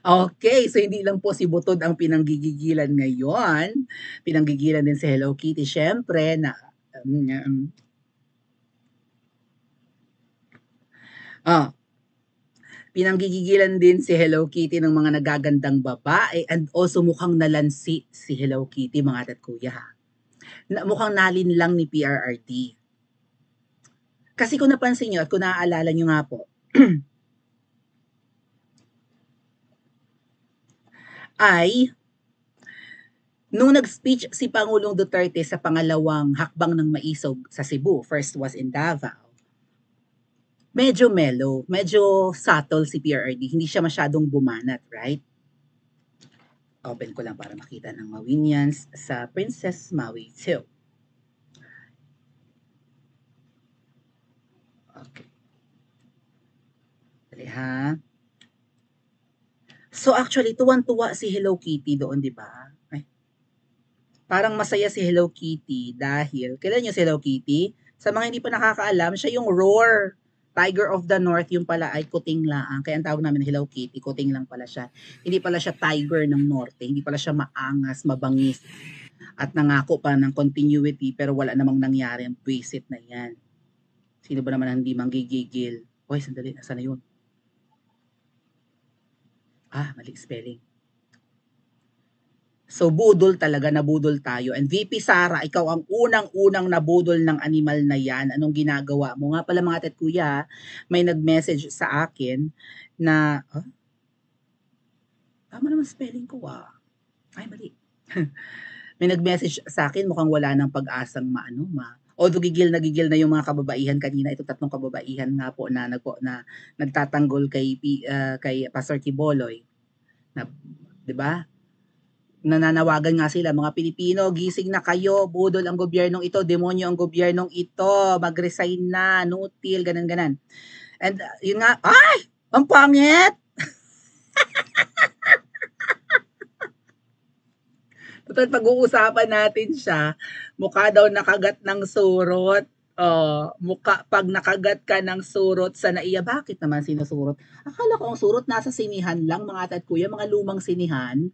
Okay, so hindi lang po si Butod ang pinanggigigilan ngayon. Pinanggigilan din si Hello Kitty siyempre na um, ah, pinanggigigilan din si Hello Kitty ng mga nagagandang babae and also mukhang nalansi si Hello Kitty mga ate at kuya ha. Mukhang nalin lang ni PRRD. Kasi kung napansin nyo at kung naaalala nyo nga po, ay nung nag-speech si Pangulong Duterte sa pangalawang hakbang ng maisog sa Cebu, first was in Davao, medyo mellow, medyo subtle si PRRD, hindi siya masyadong bumanat, right? Open ko lang para makita ng Mawinians sa Princess Maui 2. Okay. Dali ha. So actually, tuwan-tuwa si Hello Kitty doon, di ba? Ay, parang masaya si Hello Kitty dahil, kailan niyo si Hello Kitty? Sa mga hindi pa nakakaalam, siya yung Roar. Tiger of the North, yung pala ay kuting lang. Kaya ang tawag namin Hello Kitty, kuting lang pala siya. Hindi pala siya Tiger ng Norte, hindi pala siya maangas, mabangis, at nangako pa ng continuity pero wala namang nangyari ang visit na yan. Sino ba naman ang hindi manggigigil? Hoy, sandali, nasa na yun? Mali spelling. So, budol talaga, nabudol tayo. And VP Sara, ikaw ang unang-unang nabudol ng animal na yan. Anong ginagawa mo? Nga pala mga ate at kuya, may nag-message sa akin na, tama naman spelling ko Ay, mali. May nag-message sa akin, mukhang wala ng pag-asang although gigil na yung mga kababaihan kanina, ito tatlong kababaihan nga po na nagtatanggol kay Pastor Kiboloy. Na, 'di ba? Nananawagan nga sila, mga Pilipino, gising na kayo, budol ang gobyernong ito, demonyo ang gobyernong ito, mag-resign na, nutil, ganan-ganan. And yun nga, ang pangit! Total, pag-uusapan natin siya, mukha daw nakagat ng surot. Pag nakagat ka ng surot sa naiya, bakit naman sinusurot? Akala ko ang surot nasa sinihan lang, mga ate at kuya, mga lumang sinihan.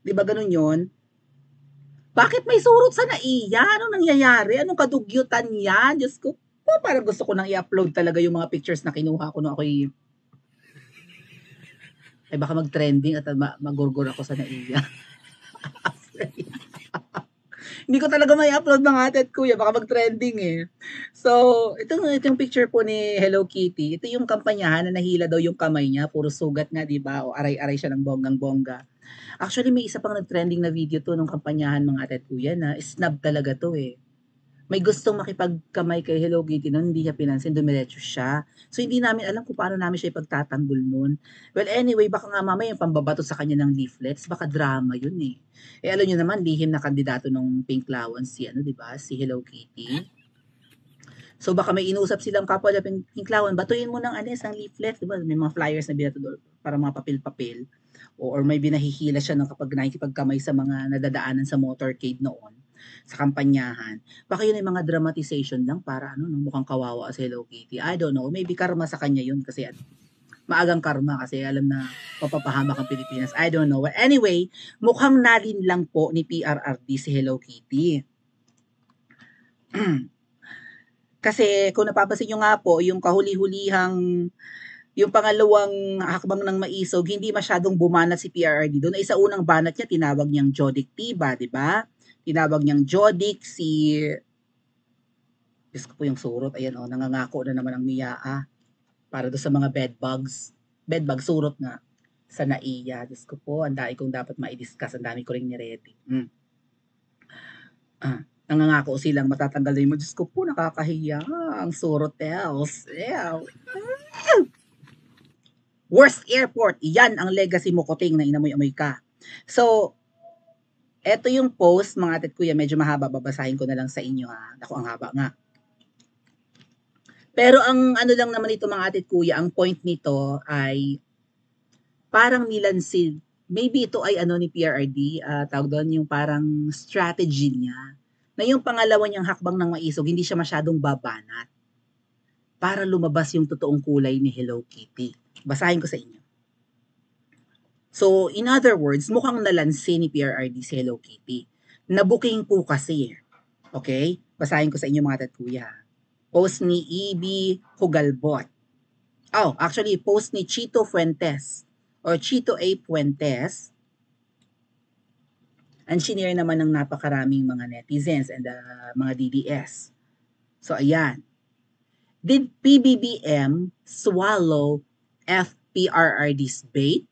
Di ba ganun yon? Bakit may surot sa naiya? Anong nangyayari? Anong kadugyutan yan? Diyos ko, parang gusto ko nang i-upload talaga yung mga pictures na kinuha ko nung ako'y ay baka mag-trending at magurgur ako sa naiya. Hindi ko talaga may upload mga ate at kuya, baka mag-trending eh. So, itong picture po ni Hello Kitty, ito yung kampanyahan na nahila daw yung kamay niya, puro sugat nga, di ba? O aray-aray siya ng bonggang-bongga. Actually, may isa pang nag-trending na video to nung kampanyahan mga ate at kuya na snub talaga to eh. May gustong makipagkamay kay Hello Kitty nun, hindi niya pinansin, dumiretso siya. So, hindi namin alam kung paano namin siya ipagtatanggol nun. Well, anyway, baka nga mamaya yung pambabato sa kanya ng leaflets, baka drama yun eh. Alam nyo naman, lihim na kandidato ng Pink Lawan si, di ba, si Hello Kitty. So, baka may inusap silang kapwa na Pink Lawan, batuin mo ng ng leaflet, di ba? May mga flyers na binato doon para mga papel-papel. Or may binahihila siya ng kapag nakikipagkamay sa mga nadadaanan sa motorcade noon sa kampanyahan. Baka yun ay mga dramatization lang para mukhang kawawa si Hello Kitty. I don't know. Maybe karma sa kanya yun kasi maagang karma kasi alam na papapahamak ang Pilipinas. I don't know. But anyway, mukhang nalin lang po ni PRRD si Hello Kitty. Kasi kung napapansin nyo nga po, yung kahuli-hulihang yung pangalawang hakbang ng maisog, hindi masyadong bumanat si PRRD. Doon ay sa unang banat niya, tinawag niyang Jodic Tiba, di ba? Tinawag niyang Jodic Diyos ko po yung surot. Ayan nangangako na naman ang Miyaa para do sa mga bedbugs. Bedbug, surot nga sa naiya. Diyos ko po, ang dami kong dapat ma-discuss. Ang dami ko rin ni-ready. Nangangako silang matatanggal na yung Diyos ko po, nakakahiya. Ang surot else. Worst airport. Yan ang legacy mo, Kuting, na inamoy-amoy ka. So, eto yung post, mga ate at kuya, medyo mahaba, babasahin ko na lang sa inyo ha. Ako, ang haba nga. Pero ang lang naman ito mga ate at kuya, ang point nito ay parang nilansin. Maybe ito ay ni PRRD, tawag doon yung parang strategy niya. Na yung pangalawa niyang hakbang ng maisog, hindi siya masyadong babanat. Para lumabas yung totoong kulay ni Hello Kitty. Basahin ko sa inyo. So, in other words, mukhang nalansi ni PRRD si Hello Kitty. Nabuking po kasi. Okay? Basahin ko sa inyo mga tatkuya. Post ni E.B. Hugalbot. Oh, actually, post ni Chito Fuentes or Chito A. Fuentes. And shinare naman ng napakaraming mga netizens and mga DDS. So, ayan. Did PBBM swallow FPRRD's bait?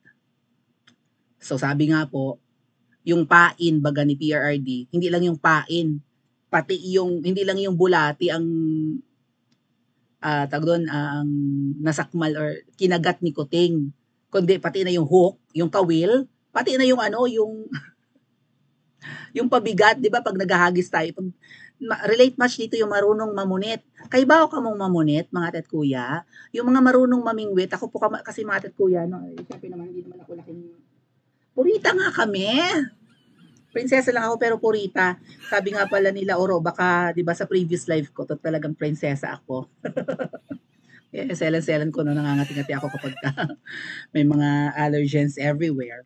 So, sabi nga po, yung pain baga ni PRRD, hindi lang yung pain, pati yung, hindi lang yung bulati ang tawag doon, ang nasakmal or kinagat ni Kuting, kundi pati na yung hook, yung kawil, pati na yung ano, yung pabigat, 'di ba pag naghahagis tayo, pag relate much dito yung marunong mamunit. Kay bawo ka mong mamunit, mga tet kuya, yung mga marunong mamingwit, ako po kasi mga tet kuya, no, syempre naman hindi naman ako laking purita nga kami. Prinsesa lang ako pero purita. Sabi nga pala nila, Oro, baka 'di ba sa previous life ko, talagang prinsesa ako. Selan-selan ko no, nangangati-ngati ako kapag may mga allergens everywhere.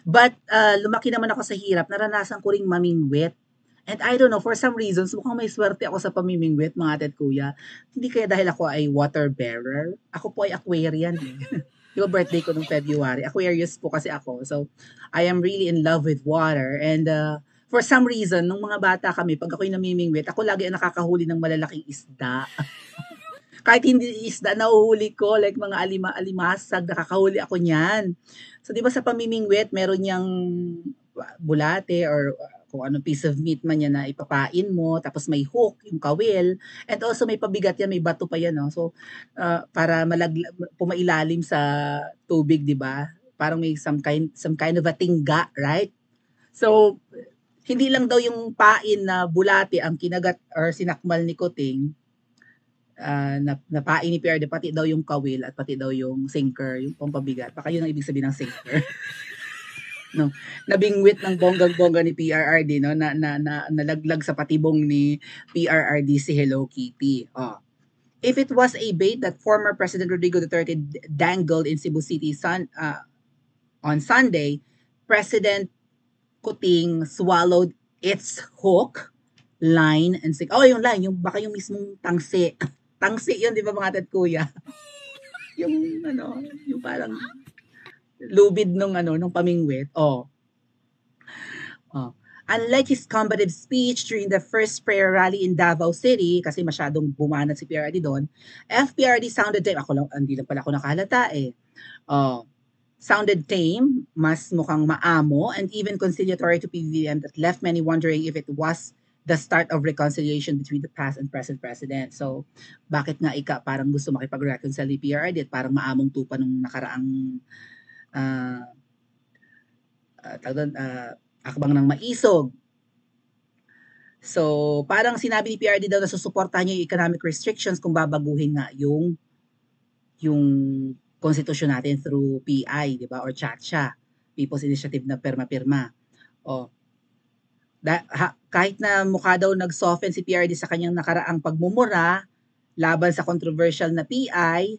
But lumaki naman ako sa hirap, naranasan ko ring mamingwit. And I don't know, for some reasons, mukhang may swerte ako sa pamimingwit, mga ate at kuya. Hindi kaya dahil ako ay water bearer. Ako po ay Aquarian eh. Di ba birthday ko nung February? Aquarius po kasi ako. So, I am really in love with water. And for some reason, nung mga bata kami, pag ako'y namimingwit, ako lagi ang nakakahuli ng malalaking isda. Kahit hindi isda, nahuhuli ko, like mga alimasag, nakakahuli ako niyan. So, di ba sa pamimingwit, meron niyang bulate or kung anong piece of meat man yan na ipapain mo, tapos may hook, yung kawil, and also may pabigat yan, may bato pa yan, no? So, para pumailalim sa tubig, di ba? Parang may some kind of a tingga, right? So, hindi lang daw yung pain na bulate ang kinagat or sinakmal ni Kuting, napain ni PRD, pati daw yung kawil at pati daw yung sinker, yung pampabigat. Baka yun ang ibig sabihin ng sinker. No, nabingwit ng bonggang-bongga ni PRRD, no, nalaglag sa patibong ni PRRD si Hello Kitty. Oh. If it was a bait that former President Rodrigo Duterte dangled in Cebu City on Sunday, President Kuting swallowed its hook, line, and sink. Oh, yung line, yung baka yung mismong tangsi. Tangsi yun, di ba mga tat kuya? Yung ano, yung parang lubid nung pamingwit. Oh. Unlike his combative speech during the first prayer rally in Davao City, kasi masyadong bumanat si PRD doon, FPRD sounded tame. Hindi lang pala ako nakahalata eh. Sounded tame, mas mukhang maamo, and even conciliatory to PBBM that left many wondering if it was the start of reconciliation between the past and present president. So, bakit nga parang gusto makipag-reconcile ni PRD at parang maamong tupa nung nakaraang akbang ng maisog. So, parang sinabi ni PRD daw na susuportahan niya yung economic restrictions kung babaguhin nga yung konstitusyon natin through PI, di ba? Or CHATSA, People's Initiative na pirma-pirma. O, kahit na mukha daw nag-soften si PRD sa kanyang nakaraang pagmumura laban sa controversial na PI,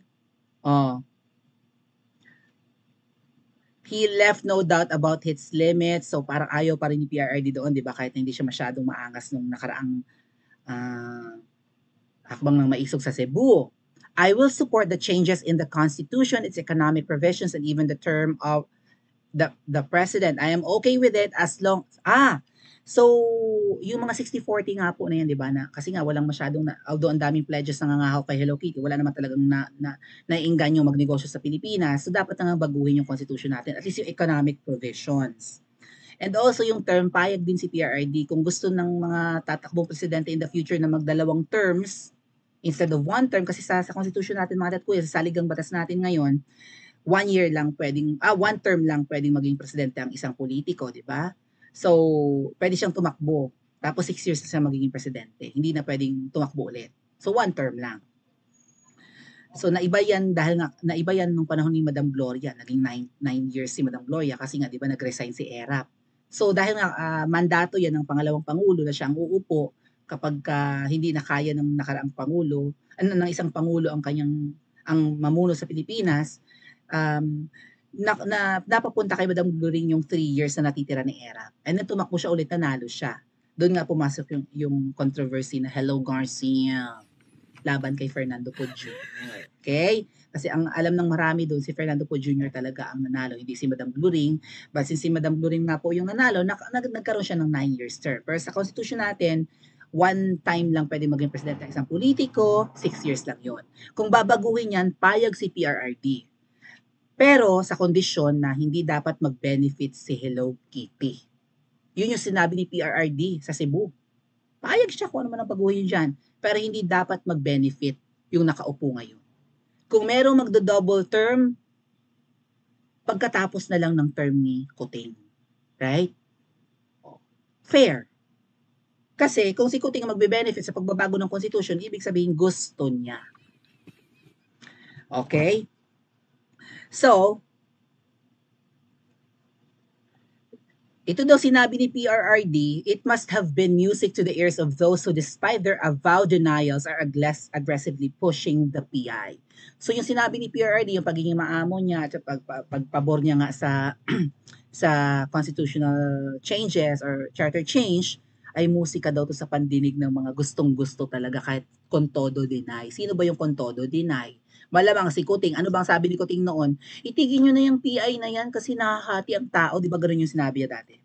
he left no doubt about its limits. So parang ayaw pa rin ni PRRD doon, di ba? Kahit na hindi siya masyadong maangas nung nakaraang hakbang ng maisog sa Cebu. I will support the changes in the Constitution, its economic provisions, and even the term of the president. I am okay with it as long... So, yung mga 60-40 nga po na yan, di ba? Na, kasi nga walang masyadong, although ang daming pledges na nangangahaw kay Hello Kitty, wala naman talagang naiinganyo magnegosyo sa Pilipinas. So, dapat na nga baguhin yung constitution natin, at least yung economic provisions. And also yung term, payag din si PRRD, kung gusto ng mga tatakbong presidente in the future na magdalawang terms, instead of one term, kasi sa constitution natin, mga tatkuya, sa saligang batas natin ngayon, 1 year lang pwedeng, 1 term lang pwedeng maging presidente ang isang politiko, di ba? So, pwede siyang tumakbo. Tapos 6 years na siya magiging presidente. Hindi na pwedeng tumakbo ulit. So, 1 term lang. So, naiba yan dahil naiba yan nung panahon ni Madam Gloria. Naging 9 years si Madam Gloria kasi nga, di ba, nag-resign si ERAP. So, dahil nga mandato yan ng pangalawang pangulo na siya ang uupo kapag hindi na kaya ng nakaraang pangulo, ng isang pangulo ang mamuno sa Pilipinas, napapunta kay Madam Gloring yung 3 years na natitira ni Erap. And then tumakbo siya ulit, nanalo siya. Doon nga pumasok yung controversy na Hello Garcia laban kay Fernando Poe Jr. Okay? Kasi ang alam ng marami doon, si Fernando Poe Jr. talaga ang nanalo, hindi si Madam Gloring. But since si Madam Gloring nga po yung nanalo, nagkaroon siya ng 9 years term. Pero sa Constitution natin, 1 time lang pwede maging presidente ng isang politiko, 6 years lang yon. Kung babaguhin yan, payag si PRRD. Pero sa kondisyon na hindi dapat mag-benefit si Hello Kitty. Yun yung sinabi ni PRRD sa Cebu. Payag siya kung ano man ang baguhin dyan. Pero hindi dapat mag-benefit yung nakaupo ngayon. Kung merong magdo-double term, pagkatapos na lang ng term ni Kuting. Right? Fair. Kasi kung si Kuting ang magbe-benefit sa pagbabago ng Constitution, ibig sabihin gusto niya. Okay? So, ito daw sinabi ni PRRD, it must have been music to the ears of those who despite their avowed denials are aggressively pushing the PI. So yung sinabi ni PRRD, yung pagiging maamo niya at pagpabor niya nga sa sa constitutional changes or charter change, ay musika daw to sa pandinig ng mga gustong-gusto talaga kahit con todo deny. Sino ba yung con todo deny? Malamang si Kuting. Ano bang sabi ni Kuting noon? Itigil nyo na yung PI na yan kasi nahahati ang tao. Di ba ganun yung sinabi niya dati?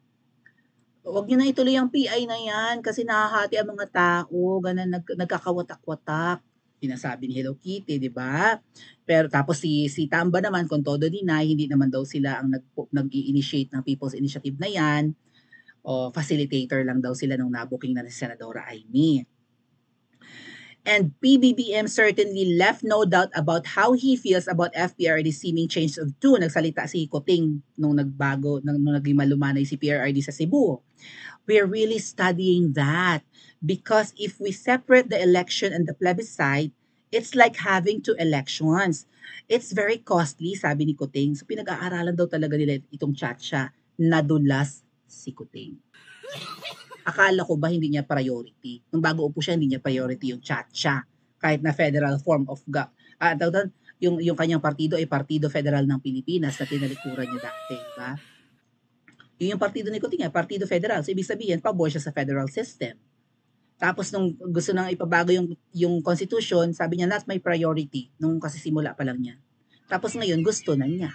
Huwag nyo na ituloy ang PI na yan kasi nahahati ang mga tao. Ganun, nagkakawatak-watak. Sinasabi ni Hello Kitty, di ba? Pero tapos si Tamba naman, kung todo deny, hindi naman daw sila ang nag-i-initiate ng People's Initiative na yan. O facilitator lang daw sila nung nabuking na si Senadora Amy. And PBBM certainly left no doubt about how he feels about FPRD seeming change of tune. Nagsalita si Kuting nung naging malumanay si PRRD sa Cebu. We're really studying that because if we separate the election and the plebiscite, it's like having 2 elections. It's very costly, sabi ni Kuting. So pinag-aaralan daw talaga nila itong chatcha. Nadulas si Kuting. Akala ko ba hindi niya priority? Nung bago upo siya, hindi niya priority yung chatcha. Kahit na federal form of yung kanyang partido ay Partido Federal ng Pilipinas na tinalikuran niya dati, ba? Yung partido ni Kuting, Partido Federal. So ibig sabihin, pabor siya sa federal system. Tapos nung gusto nang ipabago yung constitution, sabi niya, not my priority. Nung kasi simula pa lang niya. Tapos ngayon, gusto na niya.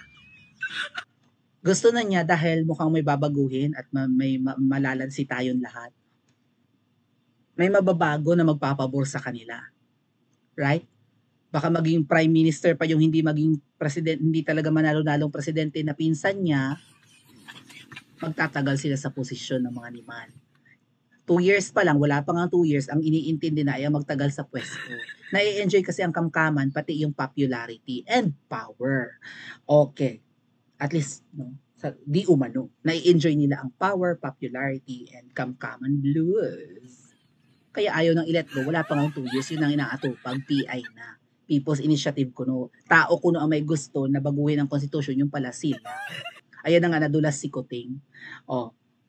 Gusto na niya dahil mukhang may babaguhin at may malalansi tayong lahat. May mababago na magpapabor sa kanila. Right? Baka maging prime minister pa yung hindi maging president, hindi talaga manalo-nalong presidente na pinsan niya, magtatagal sila sa posisyon ng mga liman. 2 years pa lang, wala pa nga 2 years, ang iniintindi na ay magtagal sa pwesto. Nai-enjoy kasi ang kamkaman, pati yung popularity and power. Okay. At least, no, di umano, nai-enjoy nila ang power, popularity, and kamkaman blues. Kaya ayaw nang i-let go, wala pa nga 2 years, yun ang inaatupag, PI na. People's Initiative kuno, tao kuno ang may gusto na baguhin ang constitution, yung pala sila. Ayan na nga, nadulas si Kuting.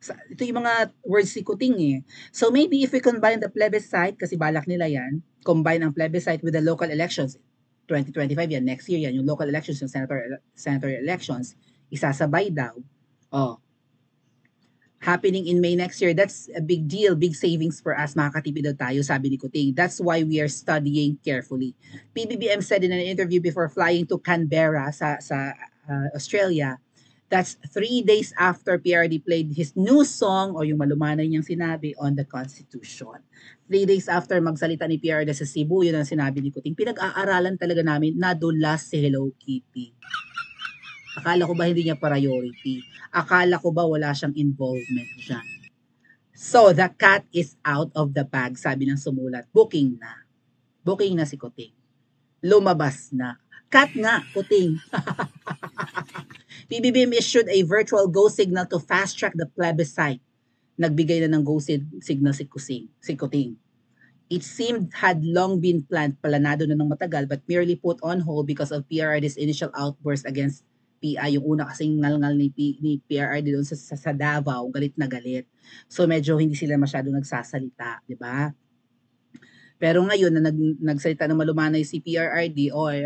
Ito yung mga words si Kuting eh. So maybe if we combine the plebiscite, kasi balak nila yan, combine ang plebiscite with the local elections, 2025 yan, next year yan, yung local elections, yung senator elections, isasabay daw. Happening in May next year, that's a big deal, big savings for us, makakatipid daw tayo, sabi ni Kuting. That's why we are studying carefully. PBBM said in an interview before flying to Canberra sa Australia, that's 3 days after PRD played his new song o yung malumanay niyang sinabi on the Constitution. 3 days after magsalita ni PRD sa Cebu, yun ang sinabi ni Kuting. Pinag-aaralan talaga namin, nadulas si Hello Kitty. Akala ko ba hindi niya priority? Akala ko ba wala siyang involvement dyan? So, the cat is out of the bag, sabi ng sumulat. Booking na. Booking na si Kuting. Lumabas na. Cat nga, Kuting. PBBM issued a virtual go signal to fast-track the plebiscite. Nagbigay na ng go signal si Kuting. It seemed had long been planado na ng matagal but merely put on hold because of PRRD's initial outburst against PI. Yung una kasing ngal-ngal ni PRRD doon sa Davao, galit na galit. So medyo hindi sila masyado nagsasalita, di ba? Pero ngayon na nagsalita ng malumanay si PRRD or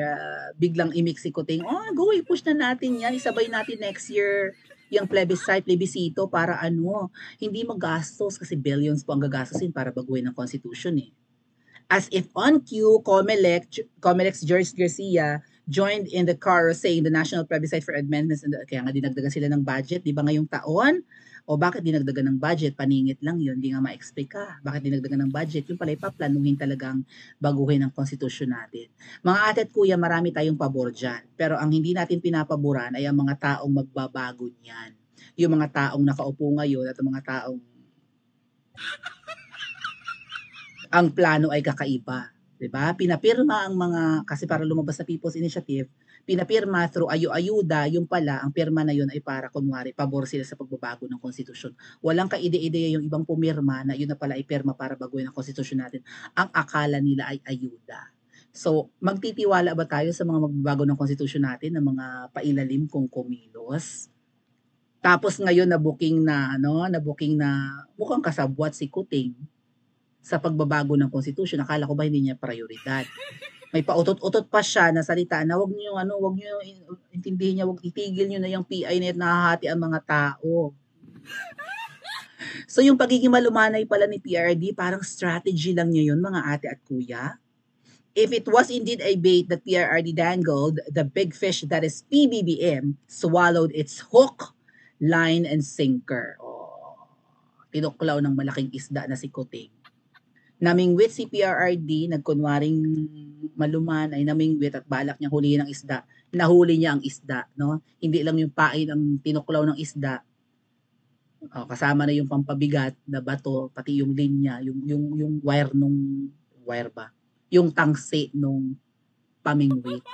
biglang imik si Kuting, oh, go, i-push na natin yan, isabay natin next year yung plebiscito para hindi magastos kasi billions po ang gagastusin para baguhin ang constitution eh. As if on cue, Comelec's George Garcia joined in the chorus saying the national plebiscite for amendments, kaya nga dinagdagan sila ng budget, di ba ngayong taon? O bakit dinagdagan ng budget? Paningit lang yun, di nga ma-explain ka. Bakit dinagdagan ng budget? Yung pala ipaplanuhin talagang baguhin ang konstitusyon natin. Mga ate at kuya, marami tayong pabor dyan. Pero ang hindi natin pinapaboran ay ang mga taong magbabago niyan. Yung mga taong nakaupo ngayon at ang mga taong ang plano ay kakaiba. 'Di ba? Pinapirma ang mga, kasi para lumabas sa People's Initiative, pinapirma through ayu-ayuda, yung pala, ang pirma na yun ay para kunwari, pabor sila sa pagbabago ng konstitusyon. Walang kaide-ideya yung ibang pumirma na yun na pala ay pirma para baguhin ang konstitusyon natin. Ang akala nila ay ayuda. So, magtitiwala ba tayo sa mga magbabago ng konstitusyon natin, ng mga pailalim kung kumilos? Tapos ngayon na booking na mukhang kasabwat si Kuting sa pagbabago ng konstitusyon. Akala ko ba hindi niya prioridad? May pautot-utot pa siya na salita na wag niyo intindihin niya, wag itigil niyo na yung PI na nahahati ang mga tao. So yung pagiging malumanay pala ni PRD, parang strategy lang niya yun, mga ate at kuya. If it was indeed a bait that PRRD dangled, the big fish that is PBBM swallowed its hook, line, and sinker. Oh, tinuklaw ng malaking isda na si Kuting. Namingwit si PRRD, nagkunwaring maluman ay namingwit at balak niya hulihin ang isda. Nahuli niya ang isda, no? Hindi lang yung pain ang tinuklaw ng isda. Kasama na yung pampabigat na bato, pati yung linya, yung wire ba? Yung tangsi nung pamingwit.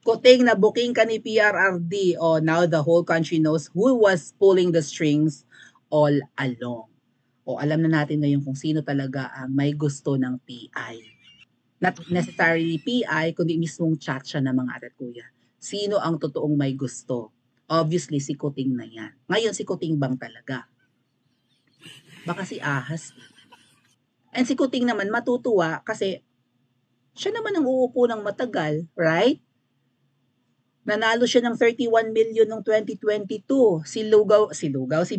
Kuting na booking ka ni PRRD. Oh, now the whole country knows who was pulling the strings all along. O alam na natin ngayon kung sino talaga ang may gusto ng PI. Not necessarily PI, kundi mismong tsatsya ng mga ate at kuya. Sino ang totoong may gusto? Obviously, si Kuting na yan. Ngayon, si Kuting bang talaga? Baka si Ahas. And si Kuting naman matutuwa kasi siya naman ang uupo ng matagal, right? Nanalo siya ng 31 million noong 2022. Si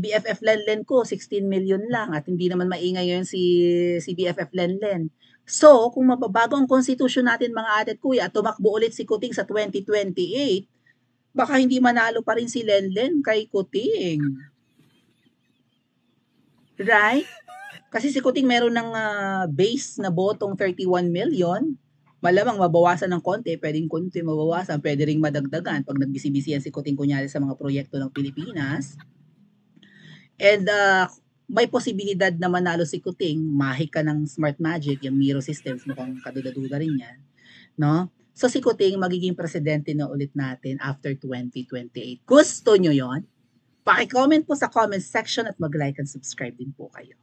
BFF Lenlen ko, 16 million lang at hindi naman maingay ngayon si BFF Lenlen. So, kung mababago ang konstitusyon natin mga ate at kuya at tumakbo ulit si Kuting sa 2028, baka hindi manalo pa rin si Lenlen kay Kuting. Right? Kasi si Kuting meron ng base na botong 31 million. Malamang mabawasan ng konti, pwedeng konti mabawasan, pwede ring madagdagan pag nagbisi-bisihan si Kuting kunyari sa mga proyekto ng Pilipinas. And may posibilidad na manalo si Kuting, mahik ka ng Smart Magic, yung Miro Systems, mukhang kaduda-duda rin yan. No? So si Kuting magiging presidente na ulit natin after 2028. Gusto nyo yon? Paki-comment po sa comment section at mag-like and subscribe din po kayo.